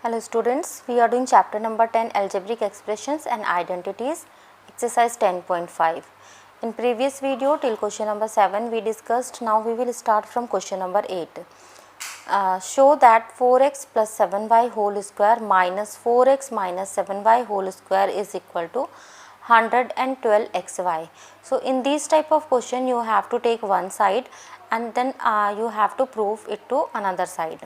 Hello students, we are doing chapter number 10 algebraic expressions and identities, exercise 10.5. In previous video till question number 7 we discussed. Now we will start from question number 8. Show that 4x plus 7y whole square minus 4x minus 7y whole square is equal to 112xy. So in this type of question you have to take one side and then you have to prove it to another side.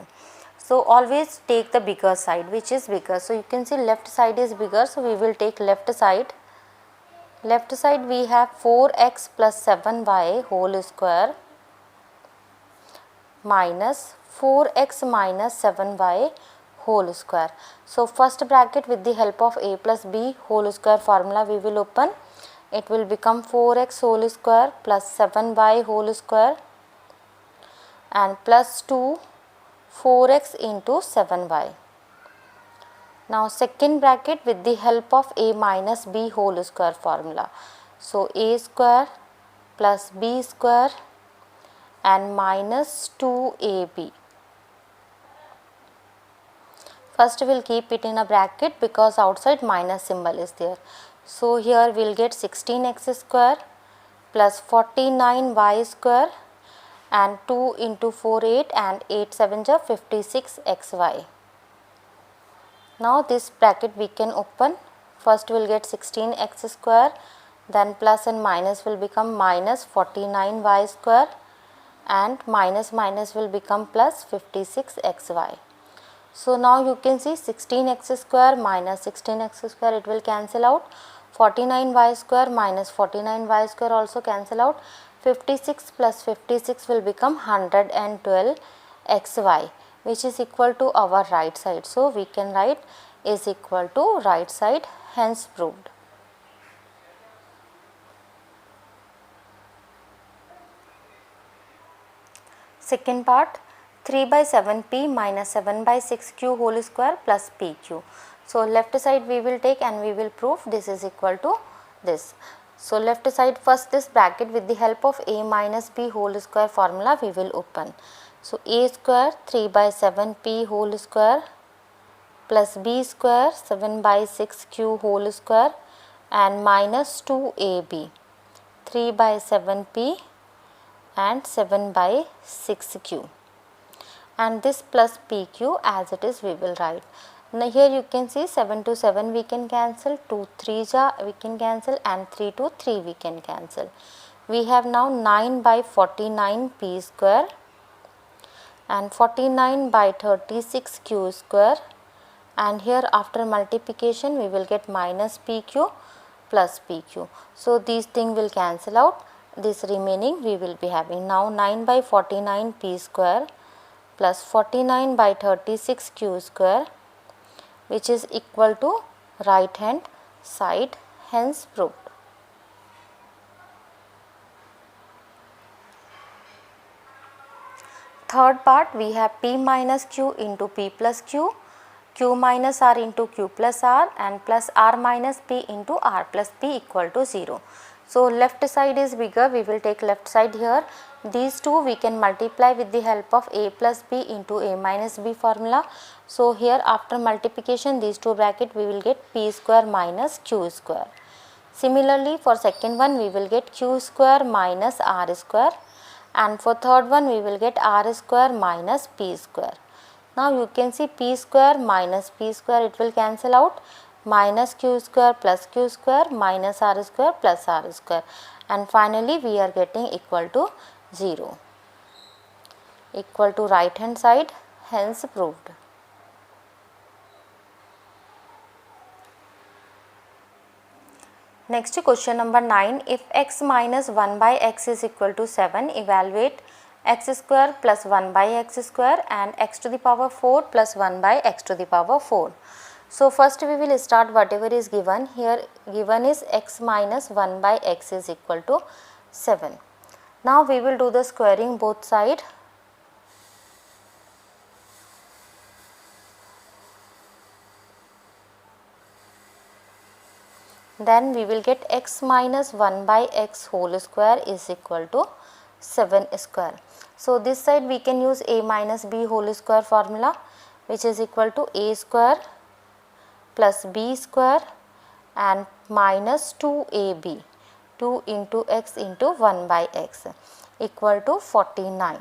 So always take the bigger side, which is bigger. So you can see left side is bigger, so we will take left side. Left side we have 4x plus 7y whole square minus 4x minus 7y whole square. So first bracket with the help of a plus b whole square formula we will open. It will become 4x whole square plus 7y whole square and plus 2 4x into 7y. Now second bracket with the help of a minus b whole square formula. So a square plus b square and minus 2ab. First we will keep it in a bracket because outside minus symbol is there. So here we will get 16x square plus 49y square and 2 into 4 8 and 8 7 are 56xy. Now this bracket we can open. First we will get 16x square, then plus and minus will become minus 49y square and minus minus will become plus 56xy. So now you can see 16x square minus 16x square, it will cancel out. 49y square minus 49y square also cancel out. 56 plus 56 will become 112xy, which is equal to our right side. So we can write is equal to right side, hence proved. Second part, 3 by 7p minus 7 by 6q whole square plus pq. So left side we will take and we will prove this is equal to this. So left side, first this bracket with the help of a minus b whole square formula we will open. So a square 3 by 7p whole square plus b square 7 by 6q whole square and minus 2ab 3 by 7p and 7 by 6q, and this plus pq as it is we will write. Now here you can see 7 to 7 we can cancel, 2 3 we can cancel and 3 to 3 we can cancel. We have now 9 by 49 p square and 49 by 36 q square, and here after multiplication we will get minus pq plus pq. So these things will cancel out, this remaining we will be having now 9 by 49 p square plus 49 by 36 q square, which is equal to right hand side, hence proved. Third part, we have p minus q into p plus q, q minus r into q plus r and plus r minus p into r plus p equal to 0. So left side is bigger, we will take left side here. These two we can multiply with the help of a plus b into a minus b formula. So here after multiplication these two bracket we will get p square minus q square. Similarly for second one we will get q square minus r square, and for third one we will get r square minus p square. Now you can see p square minus p square, it will cancel out, minus q square plus q square minus r square plus r square, and finally we are getting equal to 0, equal to right hand side, hence proved. Next question number 9, if x minus 1 by x is equal to 7, evaluate x square plus 1 by x square and x to the power 4 plus 1 by x to the power 4. So first we will start whatever is given. Here given is x minus 1 by x is equal to 7. Now we will do the squaring both side. Then we will get x minus 1 by x whole square is equal to 7 square. So this side we can use a minus b whole square formula. which is equal to a square plus b square and minus 2ab, 2 into x into 1 by x equal to 49.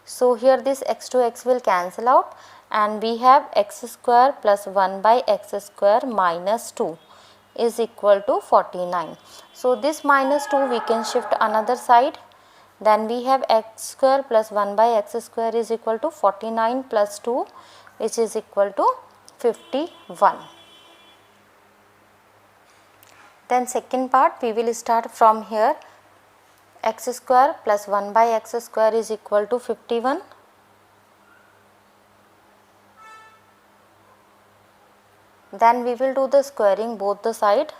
So, here this x to x will cancel out and we have x square plus 1 by x square minus 2 is equal to 49. So, this minus 2 we can shift another side, then we have x square plus 1 by x square is equal to 49 plus 2, which is equal to 51. Then second part we will start from here. X square plus 1 by x square is equal to 51. Then we will do the squaring both the side.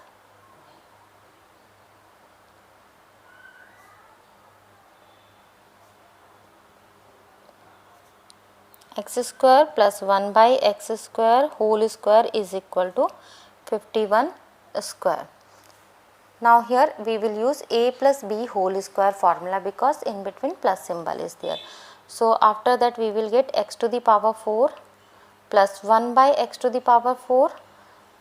X square plus 1 by x square whole square is equal to 51 square. Now, here we will use a plus b whole square formula because in between plus symbol is there. So, after that we will get x to the power 4 plus 1 by x to the power 4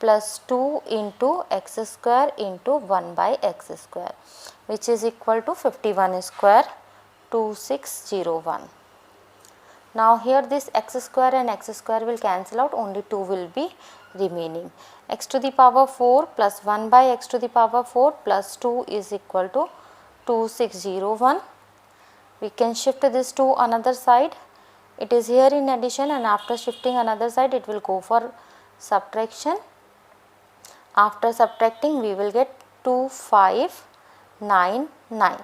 plus 2 into x square into 1 by x square, which is equal to 51 square, 2601. Now, here this x square and x square will cancel out, only 2 will be remaining. X to the power 4 plus 1 by x to the power 4 plus 2 is equal to 2601. We can shift this to another side. It is here in addition, and after shifting another side it will go for subtraction. After subtracting we will get 2599.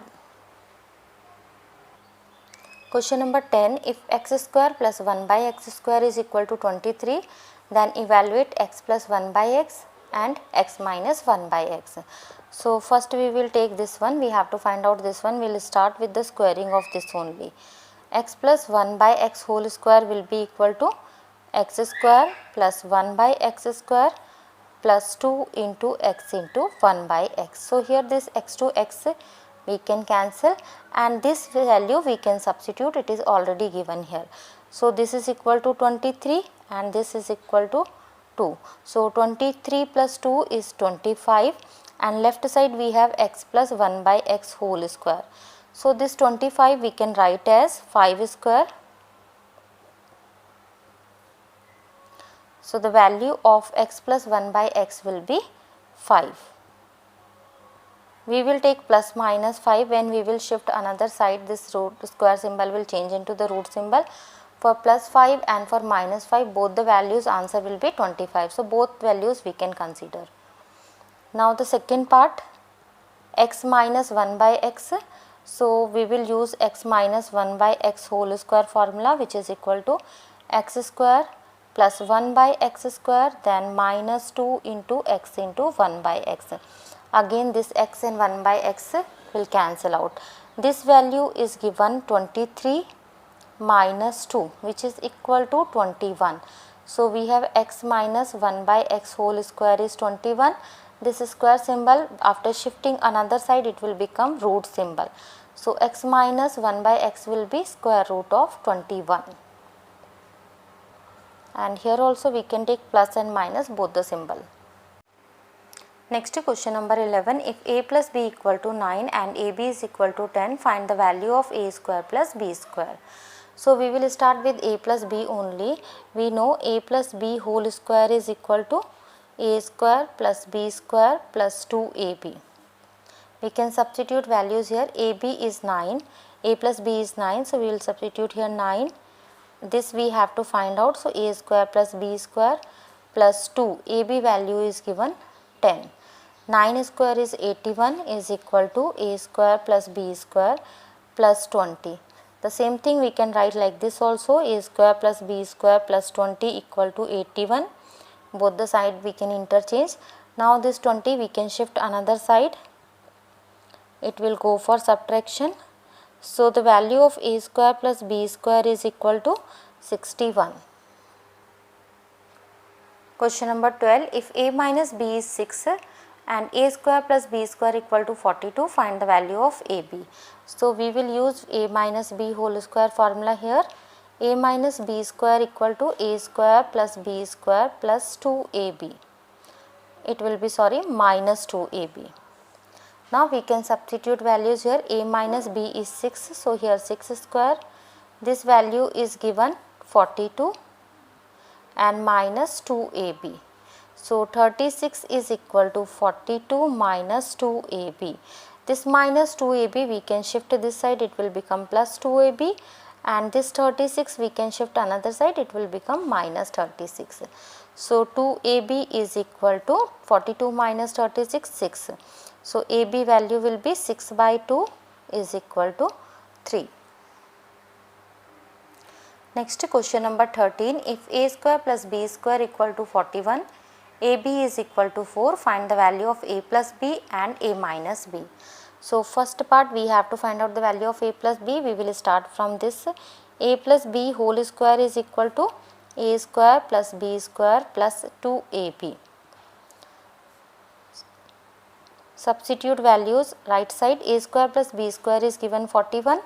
Question number 10. If x square plus 1 by x square is equal to 23, then evaluate x plus 1 by x and x minus 1 by x. So, first we will take this one, we have to find out this one. We will start with the squaring of this only. X plus 1 by x whole square will be equal to x square plus 1 by x square plus 2 into x into 1 by x. So, here this x to x we can cancel and this value we can substitute, it is already given here. So, this is equal to 23 and this is equal to 2. So, 23 plus 2 is 25 and left side we have x plus 1 by x whole square. So, this 25 we can write as 5 square. So, the value of x plus 1 by x will be 5. We will take plus minus 5 when we will shift another side, this root square symbol will change into the root symbol. For plus 5 and for minus 5 both the values answer will be 25. So, both values we can consider. Now, the second part x minus 1 by x. So, we will use x minus 1 by x whole square formula, which is equal to x square plus 1 by x square then minus 2 into x into 1 by x. Again this x and 1 by x will cancel out. This value is given 23 minus 2, which is equal to 21. So, we have x minus 1 by x whole square is 21. This square symbol after shifting another side it will become root symbol. So, x minus 1 by x will be square root of 21. And here also we can take plus and minus both the symbol. Next question number 11. If a plus b equal to 9 and ab is equal to 10, find the value of a square plus b square. So, we will start with a plus b only. We know a plus b whole square is equal to a square plus b square plus 2ab. We can substitute values here. ab is 9, a plus b is 9. So, we will substitute here 9. This we have to find out. So, a square plus b square plus 2, ab value is given 10. 9 square is 81 is equal to a square plus b square plus 20. The same thing we can write like this also, a square plus b square plus 20 equal to 81. Both the side we can interchange. Now, this 20 we can shift another side, it will go for subtraction. So, the value of a square plus b square is equal to 61. Question number 12. If a minus b is 6 and a square plus b square equal to 42, find the value of ab. So, we will use a minus b whole square formula here. a minus b square equal to a square plus b square plus 2ab. It will be minus 2ab. Now we can substitute values here. A minus b is 6, so here 6 square. This value is given 42 and minus 2ab. So 36 is equal to 42 minus 2ab. This minus 2ab we can shift this side, it will become plus 2ab, and this 36 we can shift another side, it will become minus 36. So 2ab is equal to 42 minus 36, 6. So ab value will be 6 by 2 is equal to 3. Next question number 13. If a square plus b square equal to 41, ab is equal to 4, find the value of a plus b and a minus b. So first part we have to find out the value of a plus b. We will start from this. A plus b whole square is equal to a square plus b square plus 2ab. Substitute values, right side a square plus b square is given 41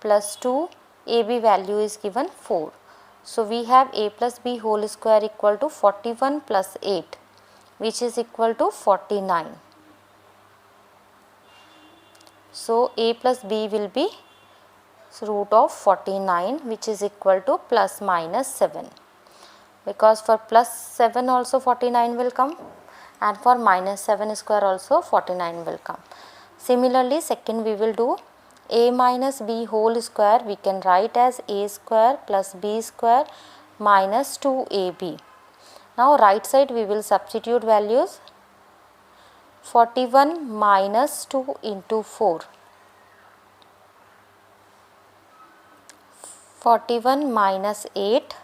plus 2, ab value is given 4. So we have a plus b whole square equal to 41 plus 8, which is equal to 49. So a plus b will be root of 49, which is equal to plus minus 7, because for plus 7 also 49 will come, and for minus 7 square also 49 will come. Similarly, second we will do a minus b whole square, we can write as a square plus b square minus 2ab. Now right side we will substitute values. 41 minus 2 into 4. 41 minus 8,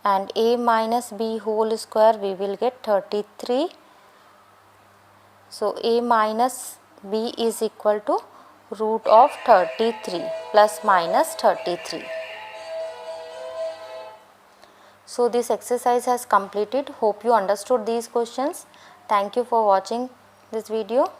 and a minus b whole square we will get 33. So a minus b is equal to root of 33 plus minus 33. So this exercise has completed. Hope you understood these questions. Thank you for watching this video.